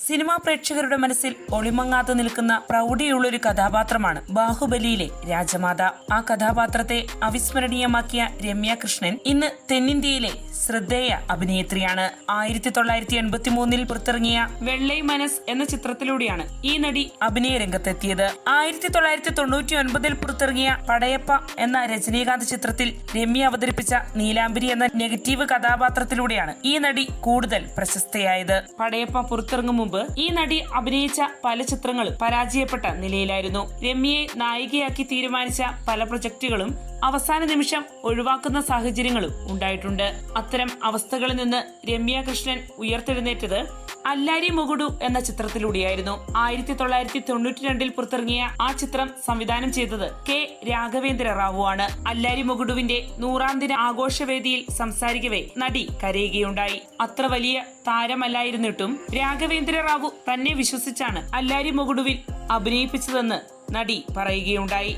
Cinema പ്രേക്ഷകരുടെ മനസ്സിൽ ഒളിമങ്ങാതെ നിൽക്കുന്ന പ്രൗഢിയുള്ളൊരു കഥാപാത്രമാണ് ബാഹുബലിയിലെ രാജമാത. ആ കഥാപാത്രത്തെ അവിസ്മരണീയമാക്കിയ രമ്യ കൃഷ്ണൻ ഇന്ന് തെന്നിന്ത്യയിലെ ശ്രദ്ധേയ അഭിനേത്രിയാണ്. 1983 പുറത്തിറങ്ങിയ വെള്ളൈ മനസ് എന്ന ചിത്രത്തിലൂടെയാണ് ഈ നടി അഭിനയ രംഗത്തെത്തിയത്. 1999 പുറത്തിറങ്ങിയ പടയപ്പ എന്ന രജനീകാന്ത് ചിത്രത്തിൽ രമ്യ അവതരിപ്പിച്ച നീലാംബരി എന്ന നെഗറ്റീവ് കഥാപാത്രത്തിലൂടെയാണ് ഈ നടി കൂടുതൽ പ്രശസ്തയായത്. പടയപ്പ പുറത്തിറങ്ങും മുമ്പ് ഈ നടി അഭിനയിച്ച പല ചിത്രങ്ങളും പരാജയപ്പെട്ട നിലയിലായിരുന്നു. രമ്യയെ നായികയാക്കി തീരുമാനിച്ച പല പ്രൊജക്ടുകളും അവസാന നിമിഷം ഒഴിവാക്കുന്ന സാഹചര്യങ്ങളും ഉണ്ടായിട്ടുണ്ട്. അത്തരം അവസ്ഥകളിൽ നിന്ന് രമ്യ കൃഷ്ണൻ ഉയർത്തെഴുന്നേറ്റത് അല്ലാരി മൊഗുഡു എന്ന ചിത്രത്തിലൂടെയായിരുന്നു. 1992 പുറത്തിറങ്ങിയ ആ ചിത്രം സംവിധാനം ചെയ്തത് കെ രാഘവേന്ദ്ര റാവു ആണ്. അല്ലാരി മൊഗുഡുവിന്റെ 100ാം ദിന ആഘോഷവേദിയിൽ സംസാരിക്കവേ നടി കരയുകയുണ്ടായി. അത്ര വലിയ താരമല്ലായിരുന്നിട്ടും രാഘവേന്ദ്ര റാവു തന്നെ വിശ്വസിച്ചാണ് അല്ലാരി മൊഗുഡുവിൽ അഭിനയിപ്പിച്ചതെന്ന് നടി പറയുകയുണ്ടായി.